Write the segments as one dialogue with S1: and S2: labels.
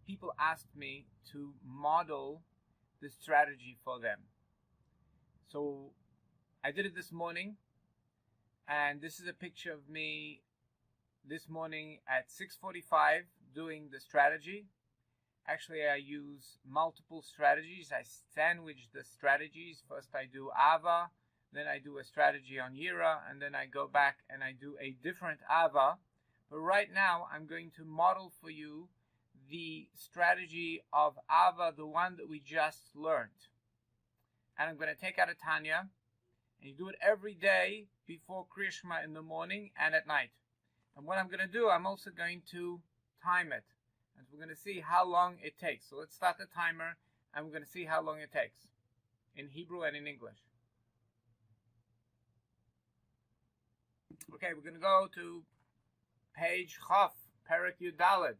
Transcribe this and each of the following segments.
S1: people asked me to model the strategy for them. So I did it this morning, and this is a picture of me this morning at 6:45 doing the strategy. Actually, I use multiple strategies. I sandwich the strategies. First I do Ava, then I do a strategy on Yira, and then I go back and I do a different Ava. But right now, I'm going to model for you the strategy of Ava, the one that we just learned. And I'm going to take out a Tanya, and you do it every day before Krishma in the morning and at night. And what I'm going to do, I'm also going to time it. And we're going to see how long it takes. So let's start the timer, and we're going to see how long it takes in Hebrew and in English. Okay, we're going to go to page Chaf, Perek Yud Daled.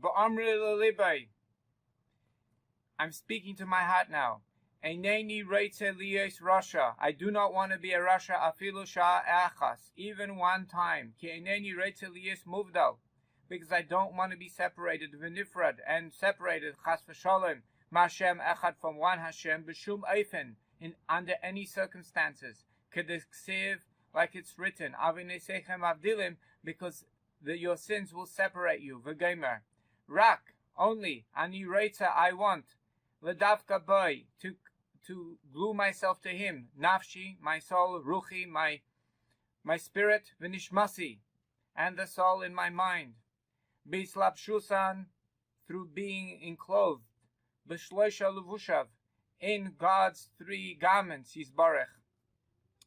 S1: Ba'amri l'libai. I'm speaking to my heart now. Eineni reitze liyos rasha. I do not want to be a rasha afilu sha'a achas, even one time. Ki eineni reitze liyos muvdal, because I don't want to be separated, v'nifrad, and separated, chas v'sholem, ma'ashem echad, from one Hashem, b'shum eifen, in under any circumstances. K'deksiv, like it's written, avinesechem avdilim, because your sins will separate you. V'gemer, rak, only, ani reitze, I want, l'davka boy, to glue myself to him, nafshi, my soul, ruchi, my spirit, v'nishmasi, and the soul in my mind, bislapshusan, through being enclothed, b'shloisha levushav, in God's three garments, yisbarech.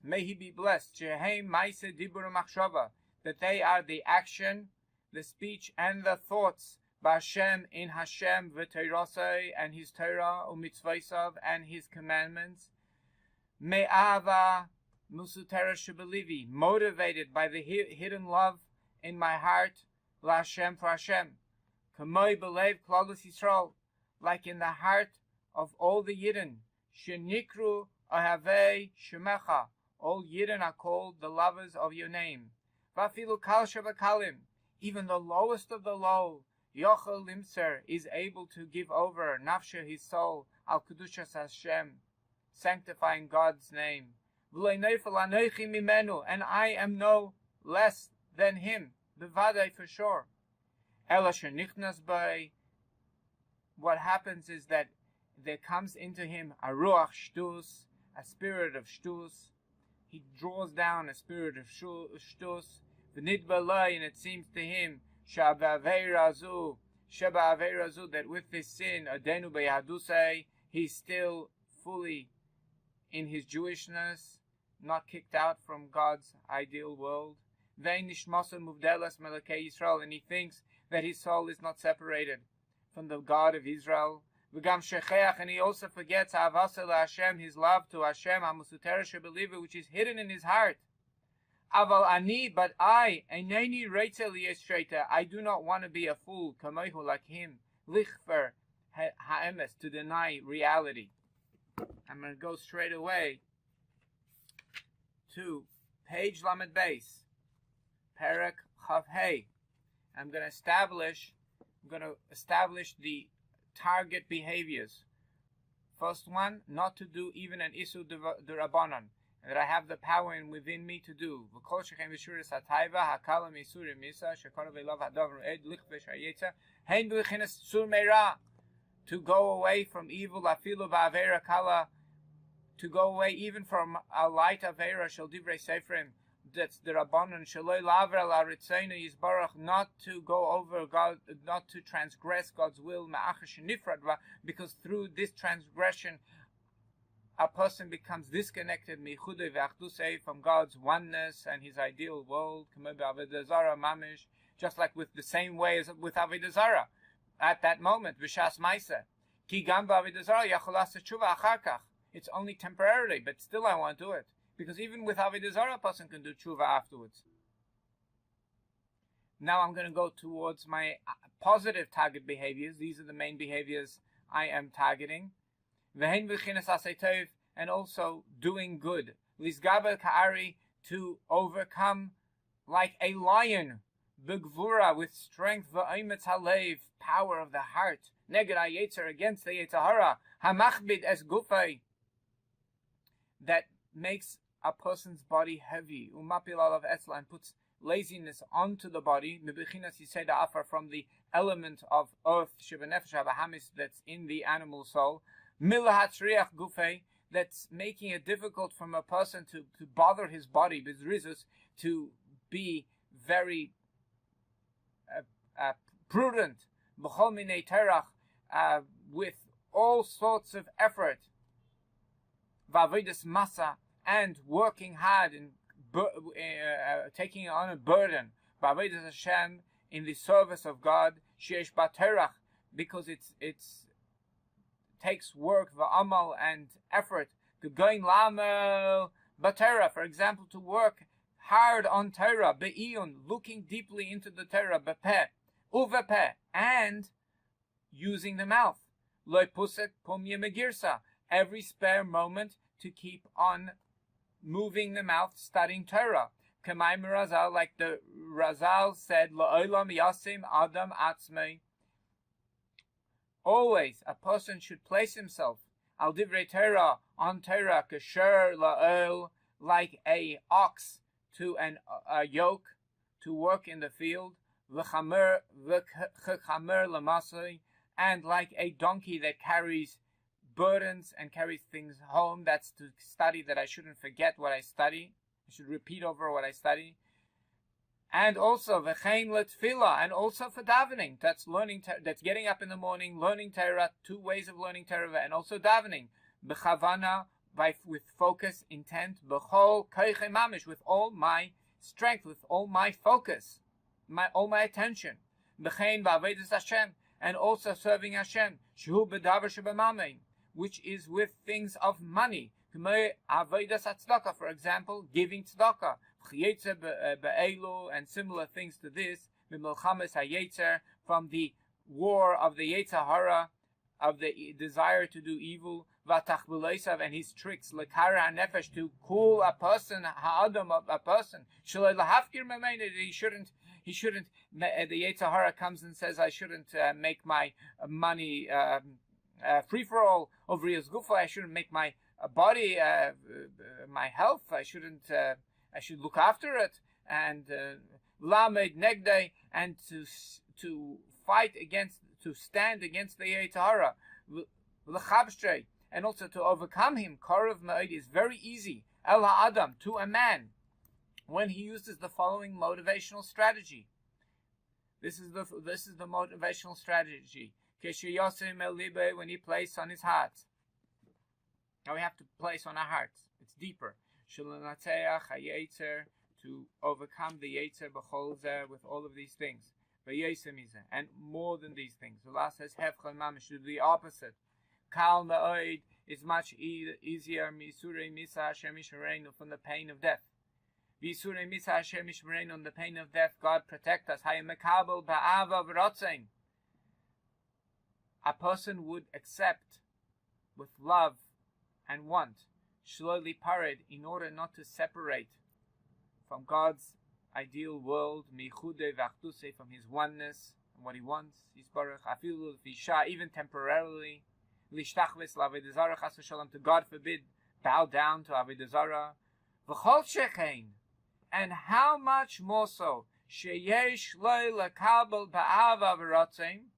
S1: May he be blessed, shehem maise dibur machshava, that they are the action, the speech, and the thoughts, B'Hashem, in Hashem, v'teirosei, and his Torah, u'mitzvaysav, and his commandments. Me'ava musutera shebelivi, motivated by the hidden love in my heart, l'Hashem, for Hashem. K'moi belev klolus Yisrael, like in the heart of all the Yidden. Shenikru ahavei shemecha, all Yidden are called the lovers of your name. V'afilu kal shavakalim, even the lowest of the low, Yochel Limser, is able to give over Nafsha, his soul, Al Kedushas Hashem, sanctifying God's name. And I am no less than him, Bevadai for sure. What happens is that there comes into him a Ruach Shtus, a spirit of Shtus. He draws down a spirit of Shtus, and it seems to him, Sheba Averazu, that with this sin, Adenu Beyadusei, he's still fully in his Jewishness, not kicked out from God's ideal world. And he thinks that his soul is not separated from the God of Israel. And he also forgets Hashem, his love to Hashem, which is hidden in his heart. Aval ani, but I do not want to be a fool, kamehu, like him, lichfer ha'emes, to deny reality. I'm going to go straight away to page Lamed Beis, Perek Chav Hey. I'm going to establish the target behaviors. First one, not to do even an isu d'Rabbanan, that I have the power within me to do. To go away from evil, to go away even from a light avera, shall divrei seferim, that's the Rabbanon, shaloi laver la ritzayna yisbarach, not to go over God, not to transgress God's will, ma'achash nifrad, because through this transgression, a person becomes disconnected from God's oneness and his ideal world, just like with the same way as with Avodah Zarah. At that moment, V'shas Maisa, Ki gam b'Avodah Zarah yachol la'aseh tshuva achar kach. It's only temporarily, but still I want to do it. Because even with Avodah Zarah, a person can do tshuva afterwards. Now I'm going to go towards my positive target behaviors. These are the main behaviors I am targeting. And also doing good. Lizgaber ka'ari, to overcome like a lion. Begvura, with strength, v'oimetz halev, power of the heart, neged hayetzer, against the Yetzer Hara, hamachbid es gufay, that makes a person's body heavy, umapil alav etzla, and puts laziness onto the body, mibechinas yiseda afar, from the element of earth, shebenefesh habahamis, that's in the animal soul, milahatzriach gufay, that's making it difficult from a person to bother his body, bizrizus, to be very prudent, b'chol minei terach, with all sorts of effort, v'avidas masa, and working hard and taking on a burden, v'avidas Hashem, in the service of God, sheyesh baterach, because it's takes work, v'amal, and effort, to gain lamel batera, for example, to work hard on Torah, be'iyun, looking deeply into the Torah, bepeh, uvepeh, and using the mouth, loy pusek pumye megirsa, every spare moment to keep on moving the mouth, studying Torah. K'mayim Razal, like the Razal said, la'olam yasim adam atzmei, always a person should place himself al divrei Torah, on Torah, kasher la'ol, like a ox to a yoke to work in the field, v'chamer lamasoi, and like a donkey that carries burdens and carries things home. That's to study, that I shouldn't forget what I study. I should repeat over what I study. And also v'chein letfila, and also for davening. That's learning. That's getting up in the morning, learning Torah. 2 ways of learning Torah, and also davening. B'chavana, with focus, intent. B'chol koiche mamish, with all my strength, with all my focus, all my attention. B'chein v'avedas Hashem, and also serving Hashem. Shehu b'davar shebamamein, which is with things of money. Avedas tzedakah, for example, giving tzedakah, and similar things to this, from the war of the Yetzer Hara, of the desire to do evil, and his tricks, to cool a person, a person. He shouldn't. The Yetzer Hara comes and says, I shouldn't make my money free for all over his gufa. I shouldn't make my body, my health. I shouldn't. I should look after it, and lamed negdei, and to fight against, to stand against the Yetzer Hara, l'chabshtei, and also to overcome him. Korov ma'od is very easy. El ha'adam, to a man, when he uses the following motivational strategy. This is the motivational strategy. Kesheyosim el libe, when he places on his heart. Now we have to place on our hearts. It's deeper. To overcome the Yetzer b'chol zeh, with all of these things, and more than these things. The last says hefchon mamish, to the opposite. Kal ma'od is much easier. Misurei misa Hashem yishmereinu, from the pain of death. Visurei misa Hashem yishmereinu, on the pain of death, God protect us. Hayem mekabel ba'ava v'rotzein. A person would accept with love and want, slowly pared, in order not to separate from God's ideal world, michude v'achduse, from his oneness and what he wants, yisbarach, afilu v'isha, even temporarily, lishtachves l'avodah zarah, chas v'shalom, to God forbid, bow down to avodah zarah, v'chol shechein, and how much more so, sheyesh lo lekabel ba'ava v'rotzein,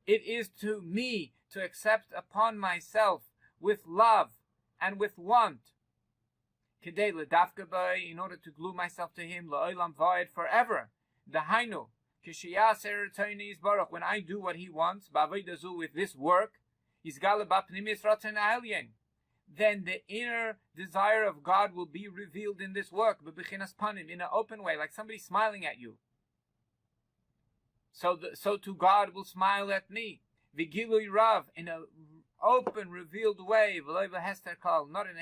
S1: it is to me to accept upon myself with love and with want, kedei ledafka b'ay, in order to glue myself to him, la'olam v'ayed, forever. Dahainu, kishiyaser tzayni yisbarach, when I do what he wants, ba'avodah zu, with this work, yizgale b'pnimis ratzon ha'elyon, then the inner desire of God will be revealed in this work, b'bechinas panim, in an open way, like somebody smiling at you. So too God will smile at me. V'gilui rav, in a open, revealed way, v'lo v'hester kal, not in a